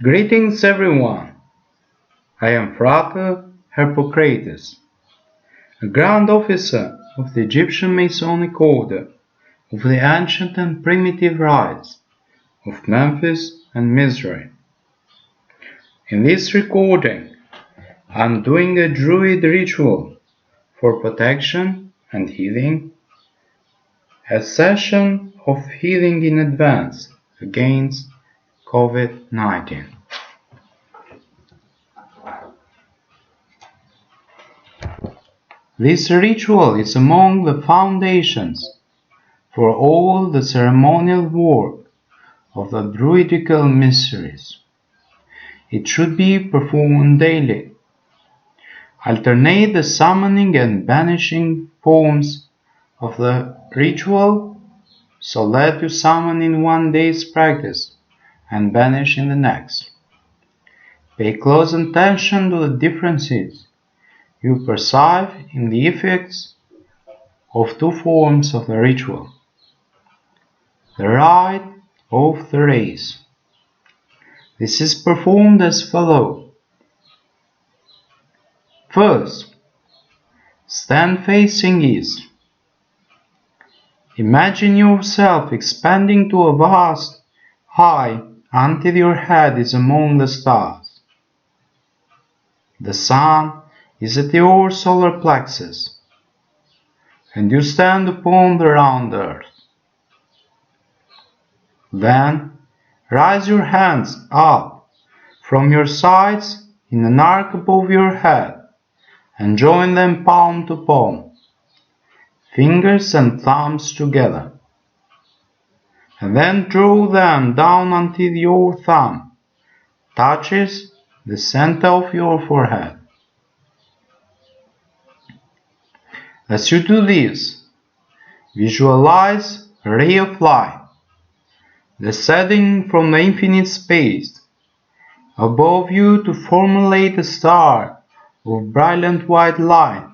Greetings everyone, I am Frater Hippocrates, a Grand Officer of the Egyptian Masonic Order of the ancient and primitive rites of Memphis and Mizraim. In this recording, I am doing a Druid ritual for protection and healing, a session of healing in advance against COVID-19. This ritual is among the foundations for all the ceremonial work of the Druidical mysteries. It should be performed daily. Alternate the summoning and banishing forms of the ritual so that you summon in one day's practice and banish in the next. Pay close attention to the differences you perceive in the effects of two forms of the ritual. The rite of the race. This is performed as follows. First, stand facing east. Imagine yourself expanding to a vast height until your head is among the stars. The sun is at your solar plexus, and you stand upon the round earth. Then raise your hands up from your sides in an arc above your head and join them palm to palm, fingers and thumbs together, and then draw them down until your thumb touches the center of your forehead. As you do this, visualize a ray of light descending from the infinite space above you to formulate a star of brilliant white light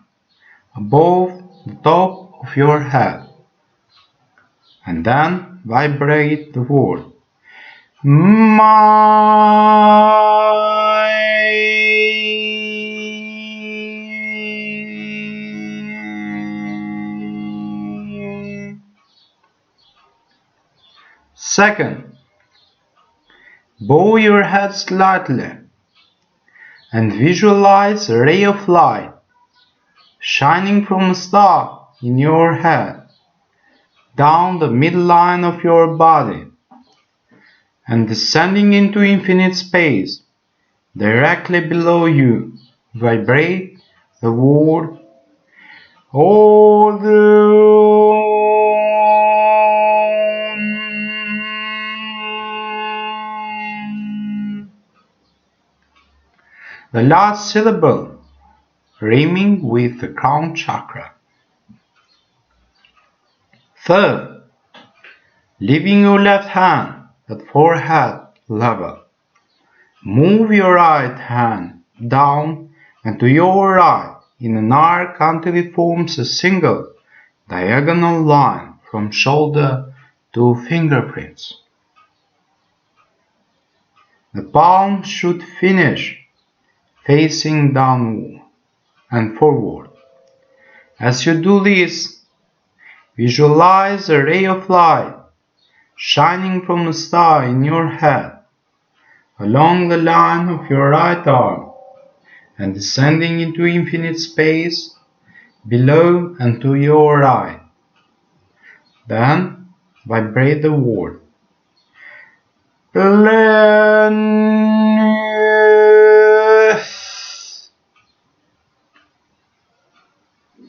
above the top of your head, and then vibrate the word Second, bow your head slightly and visualize a ray of light shining from a star in your head down the midline of your body and descending into infinite space directly below you. Vibrate the word Warden. The last syllable rhyming with the crown chakra. Third, leaving your left hand at forehead level, move your right hand down and to your right in an arc until it forms a single diagonal line from shoulder to fingerprints. The palm should finish facing downward and forward. As you do this, visualize a ray of light shining from a star in your head along the line of your right arm and descending into infinite space below and to your right. Then vibrate the word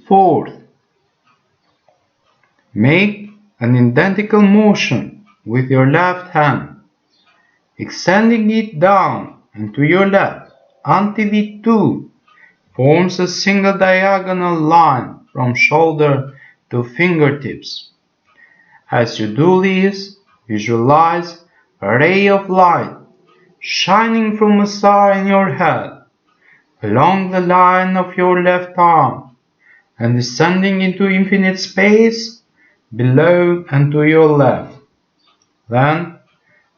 Fourth, make an identical motion with your left hand, extending it down and to your left until it too forms a single diagonal line from shoulder to fingertips. As you do this, visualize a ray of light shining from a star in your head along the line of your left arm and descending into infinite space below and to your left. Then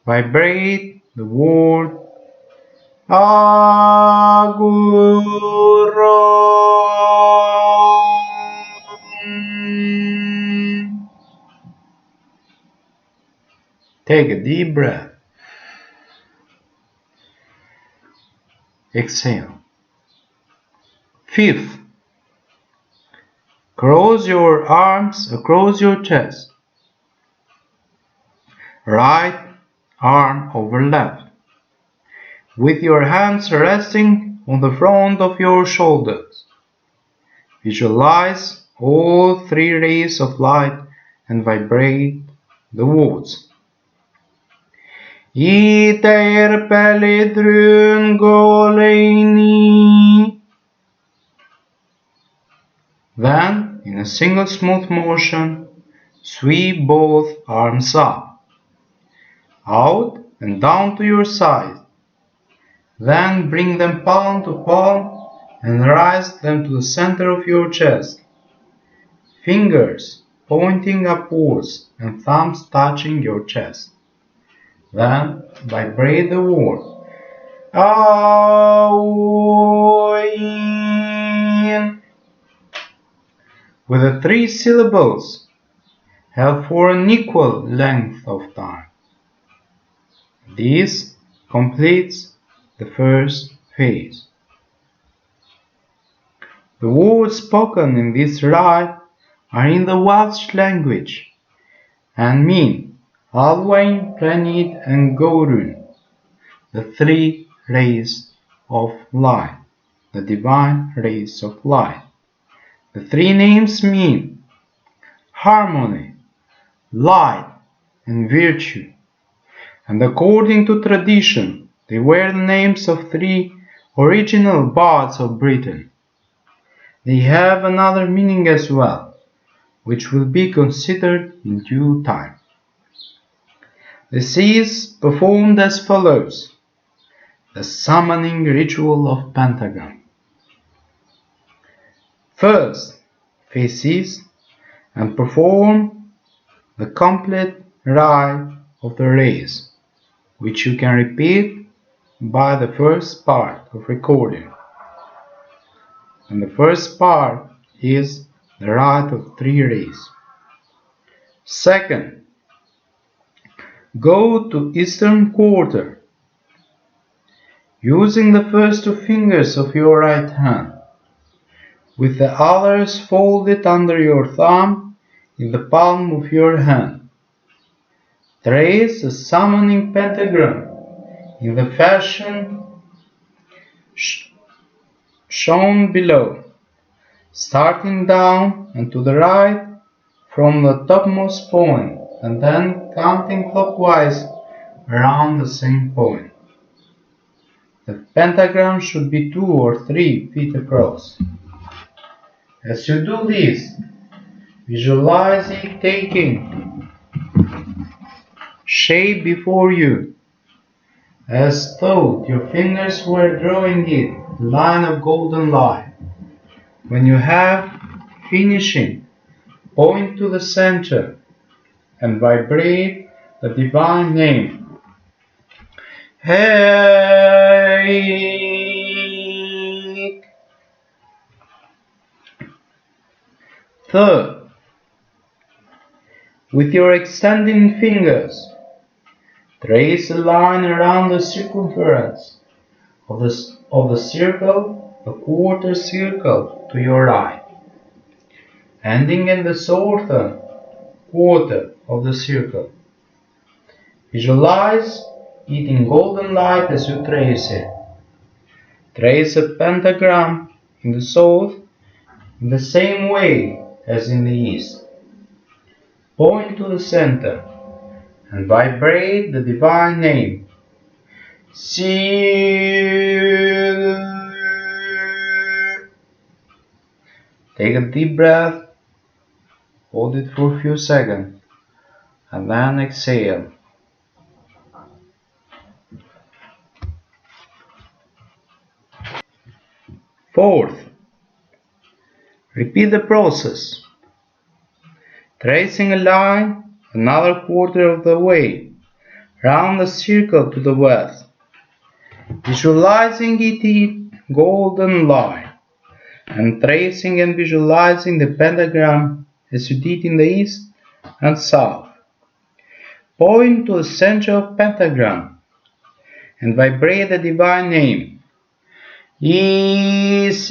vibrate the word Agurom. Take a deep breath. Exhale. Fifth, cross your arms across your chest. Right arm over left, with your hands resting on the front of your shoulders. Visualize all three rays of light and vibrate the words. Iter pelidrun goleini. Then, in a single smooth motion, sweep both arms up, out and down to your side. Then bring them palm to palm and rise them to the center of your chest. Fingers pointing upwards and thumbs touching your chest. Then vibrate the word Aoin with the three syllables held for an equal length of time. This completes the first phase. The words spoken in this rite are in the Welsh language and mean Alwain, Planid and Gorun, the three rays of light, the divine rays of light. The three names mean harmony, light, and virtue, and according to tradition, they were the names of three original bards of Britain. They have another meaning as well, which will be considered in due time. This is performed as follows: the summoning ritual of pentagram. First, face east and perform the complete rite of the rays, which you can repeat by the first part of recording. And the first part is the rite of three rays. Second, go to eastern quarter, using the first two fingers of your right hand, with the others folded under your thumb in the palm of your hand. Trace a summoning pentagram in the fashion shown below, starting down and to the right from the topmost point, and then counting clockwise around the same point. The pentagram should be 2 or 3 feet across. As you do this, visualize it taking shape before you, as though your fingers were drawing it a line of golden light. When you have finishing, point to the center and vibrate the divine name. Hey. Third, with your extending fingers, trace a line around the circumference of the circle, a quarter circle to your right, ending in the southern quarter of the circle. Visualize it in golden light as you trace it. Trace a pentagram in the south in the same way as in the east. Point to the center and vibrate the divine name. Take a deep breath, hold it for a few seconds, and then exhale. Fourth, repeat the process, tracing a line another quarter of the way round the circle to the west, visualizing it in golden light, and tracing and visualizing the pentagram as you did in the east and south. Point to the center of pentagram and vibrate the divine name. Yes.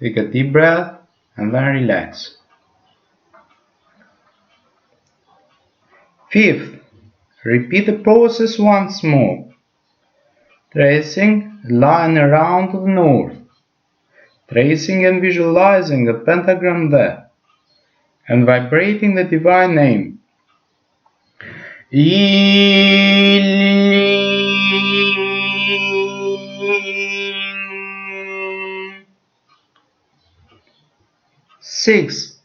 Take a deep breath and then relax. Fifth, repeat the process once more, tracing a line around to the north, tracing and visualizing the pentagram there, and vibrating the divine name. 6.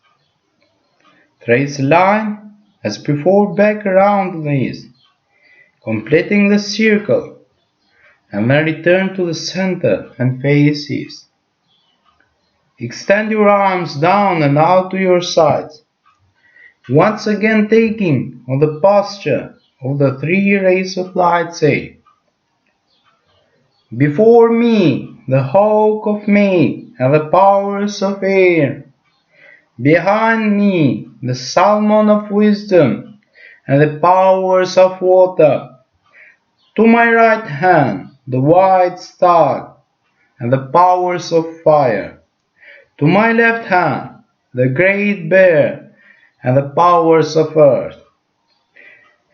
Trace a line as before back around to the east, completing the circle, and then return to the center and face east. Extend your arms down and out to your sides, once again taking on the posture of the 3 rays of light. Say, before me the hawk of May and the powers of air, behind me the salmon of wisdom and the powers of water, to my right hand the white stag and the powers of fire, to my left hand the great bear and the powers of earth.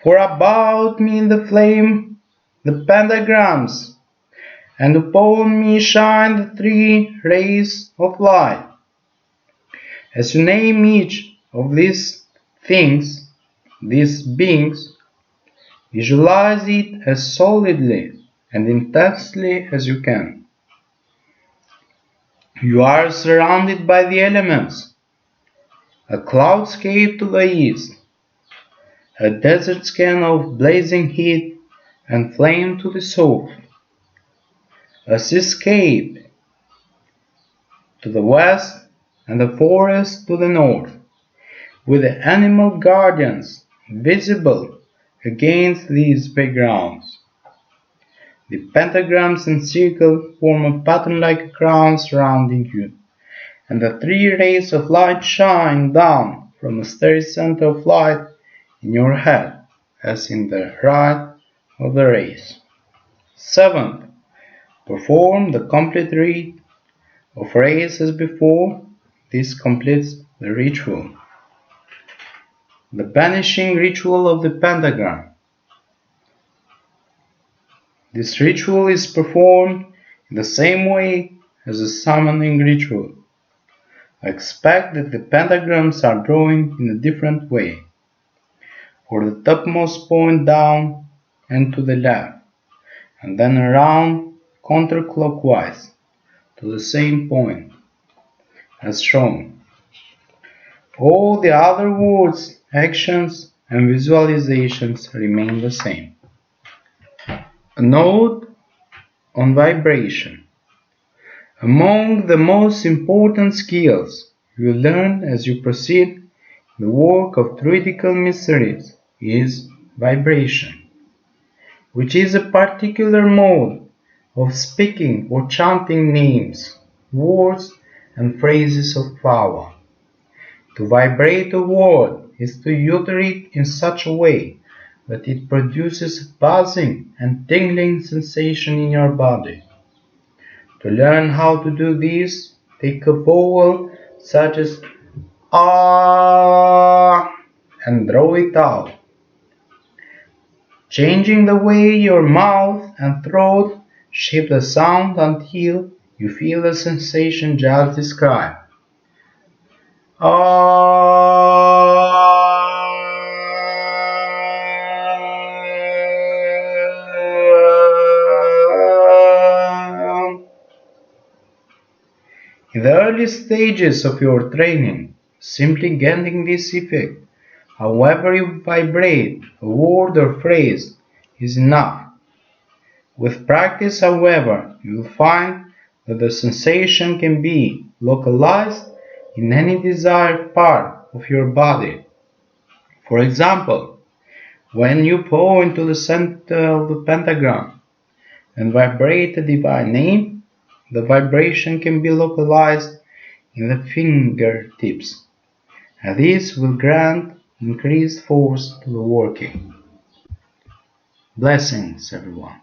For about me the flame, the pentagrams, and upon me shine the 3 rays of light. As you name each of these things, these beings, visualize it as solidly and intensely as you can. You are surrounded by the elements, a cloudscape to the east, a desert scan of blazing heat and flame to the south, a seascape to the west, and the forest to the north, with the animal guardians visible against these backgrounds. The pentagrams and circle form a pattern like a crown surrounding you, and the 3 rays of light shine down from the starry center of light in your head, as in the right of the rays. 7th, perform the complete read of rays as before. This completes the ritual. The banishing ritual of the pentagram. This ritual is performed in the same way as the summoning ritual. Expect that the pentagrams are drawing in a different way, for the topmost point down and to the left, and then around counterclockwise to the same point, as shown. All the other words, actions, and visualizations remain the same. A note on vibration. Among the most important skills you learn as you proceed in the work of Druidical mysteries is vibration, which is a particular mode of speaking or chanting names, words, and phrases of power. To vibrate a word is to utter it in such a way that it produces a buzzing and tingling sensation in your body. To learn how to do this, take a vowel such as ah and draw it out, changing the way your mouth and throat shape the sound until you feel the sensation just described. In the early stages of your training, simply getting this effect, however you vibrate a word or phrase, is enough. With practice, however, you will find that the sensation can be localized in any desired part of your body. For example, When you point to the center of the pentagram and vibrate a divine name, the vibration can be localized in the fingertips, and this will grant increased force to the working. Blessings, everyone.